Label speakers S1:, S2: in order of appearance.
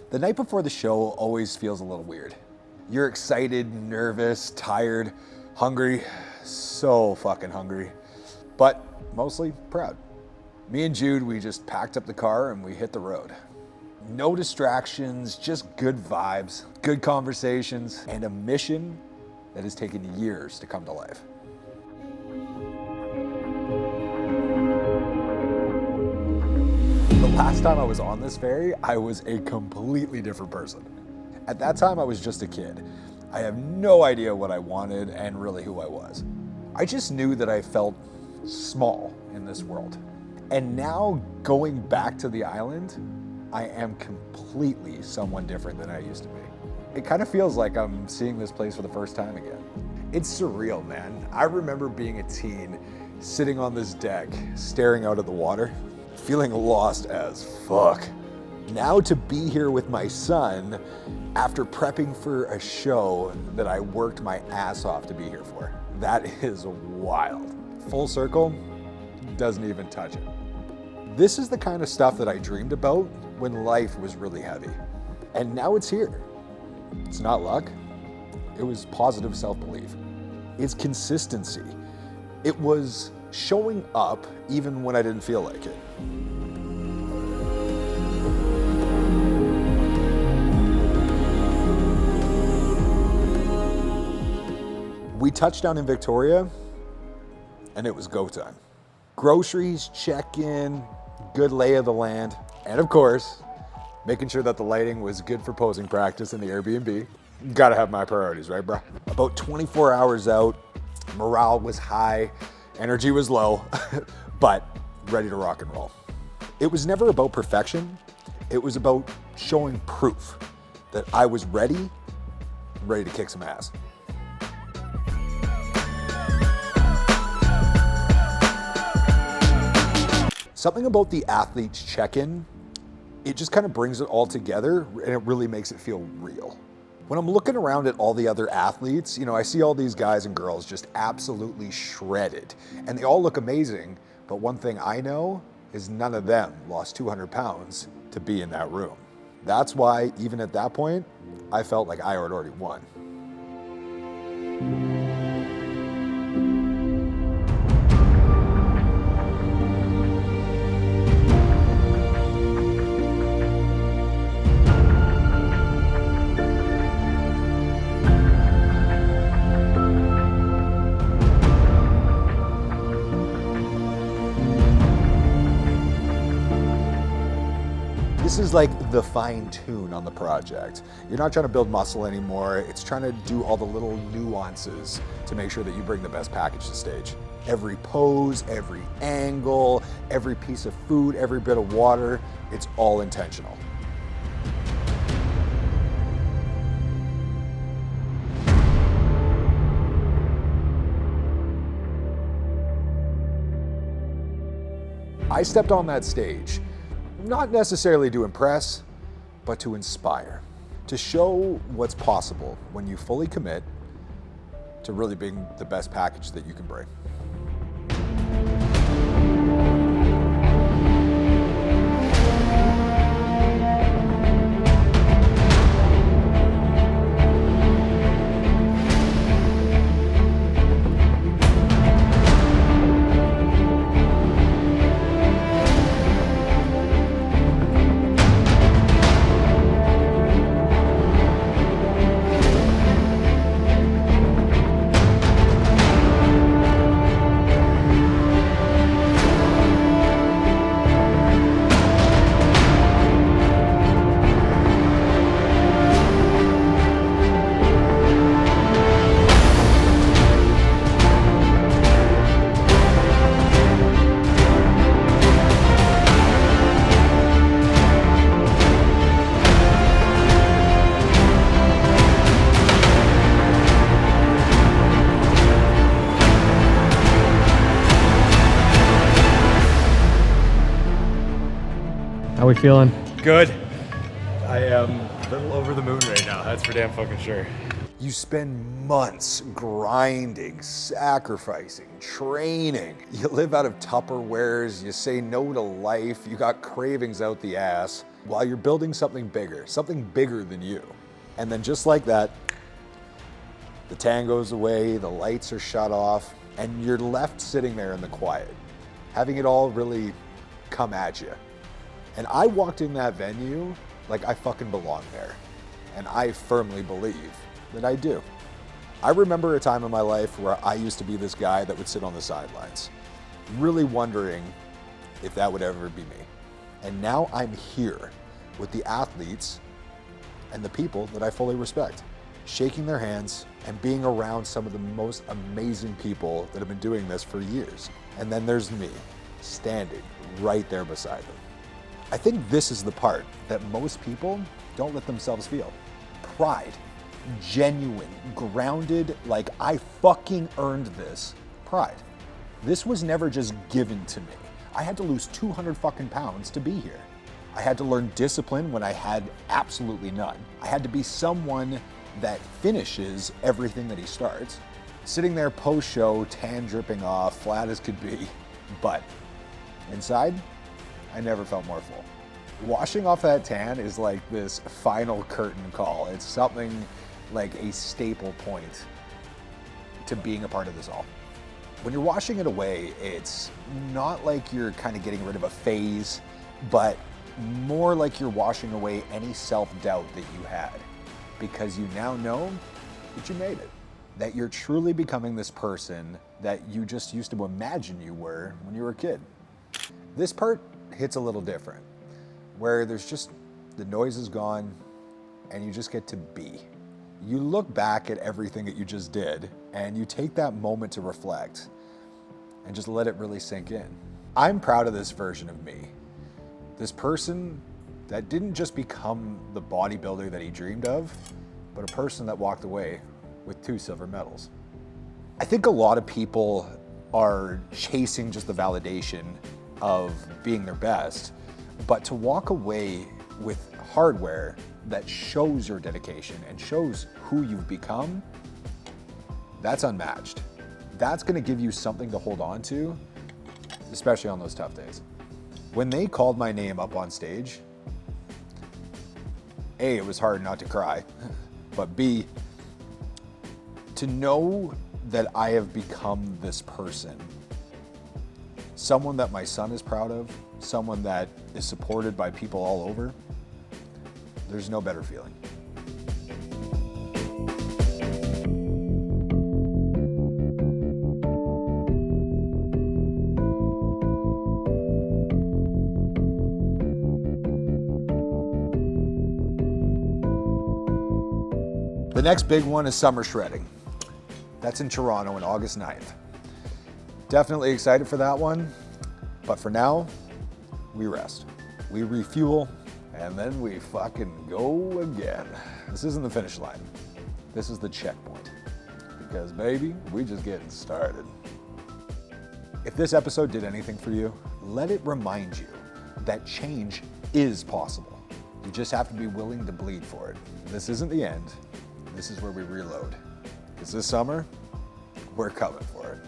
S1: The night before the show always feels a little weird. You're excited, nervous, tired, hungry, so fucking hungry, but mostly proud. Me and Jude, we just packed up the car and we hit the road. No distractions, just good vibes, good conversations, and a mission that has taken years to come to life. The last time I was on this ferry, I was a completely different person. At that time, I was just a kid. I have no idea what I wanted and really who I was. I just knew that I felt small in this world. And now, going back to the island, I am completely someone different than I used to be. It kind of feels like I'm seeing this place for the first time again. It's surreal, man. I remember being a teen, sitting on this deck, staring out at the water, feeling lost as fuck. Now to be here with my son after prepping for a show that I worked my ass off to be here for. That is wild. Full circle, doesn't even touch it. This is the kind of stuff that I dreamed about when life was really heavy. And now it's here. It's not luck. It was positive self-belief. It's consistency. It was showing up even when I didn't feel like it. We touched down in Victoria and it was go time. Groceries, check-in, good lay of the land, and of course, making sure that the lighting was good for posing practice in the Airbnb. Gotta have my priorities, right, bro? About 24 hours out, morale was high, energy was low, but ready to rock and roll. It was never about perfection. It was about showing proof that I was ready to kick some ass. Something about the athletes check-in, it just kind of brings it all together and it really makes it feel real. When I'm looking around at all the other athletes, I see all these guys and girls just absolutely shredded and they all look amazing, but one thing I know is none of them lost 200 pounds to be in that room. That's why even at that point, I felt like I had already won. This is like the fine tune on the project. You're not trying to build muscle anymore. It's trying to do all the little nuances to make sure that you bring the best package to stage. Every pose, every angle, every piece of food, every bit of water, it's all intentional. I stepped on that stage, not necessarily to impress, but to inspire, to show what's possible when you fully commit to really being the best package that you can bring.
S2: How we feeling?
S3: Good. I am a little over the moon right now, that's for damn fucking sure.
S1: You spend months grinding, sacrificing, training. You live out of Tupperwares, you say no to life, you got cravings out the ass, while you're building something bigger than you. And then just like that, the tan goes away, the lights are shut off, and you're left sitting there in the quiet, having it all really come at you. And I walked in that venue like I fucking belong there. And I firmly believe that I do. I remember a time in my life where I used to be this guy that would sit on the sidelines, really wondering if that would ever be me. And now I'm here with the athletes and the people that I fully respect, shaking their hands and being around some of the most amazing people that have been doing this for years. And then there's me, standing right there beside them. I think this is the part that most people don't let themselves feel. Pride, genuine, grounded, like I fucking earned this pride. This was never just given to me. I had to lose 200 fucking pounds to be here. I had to learn discipline when I had absolutely none. I had to be someone that finishes everything that he starts. Sitting there post-show, tan dripping off, flat as could be, but inside, I never felt more full. Washing off that tan is like this final curtain call. It's something like a staple point to being a part of this all. When you're washing it away, it's not like you're kind of getting rid of a phase, but more like you're washing away any self-doubt that you had, because you now know that you made it, that you're truly becoming this person that you just used to imagine you were when you were a kid. This part hits a little different, where there's just, the noise is gone and you just get to be. You look back at everything that you just did and you take that moment to reflect and just let it really sink in. I'm proud of this version of me. This person that didn't just become the bodybuilder that he dreamed of, but a person that walked away with 2 silver medals. I think a lot of people are chasing just the validation of being their best, but to walk away with hardware that shows your dedication and shows who you've become, that's unmatched. That's gonna give you something to hold on to, especially on those tough days. When they called my name up on stage, A, it was hard not to cry, but B, to know that I have become this person, someone that my son is proud of, someone that is supported by people all over, there's no better feeling. The next big one is summer shredding. That's in Toronto on August 9th. Definitely excited for that one, but for now, we rest. We refuel, and then we fucking go again. This isn't the finish line. This is the checkpoint. Because baby, we just getting started. If this episode did anything for you, let it remind you that change is possible. You just have to be willing to bleed for it. This isn't the end. This is where we reload. Because this summer, we're coming for it.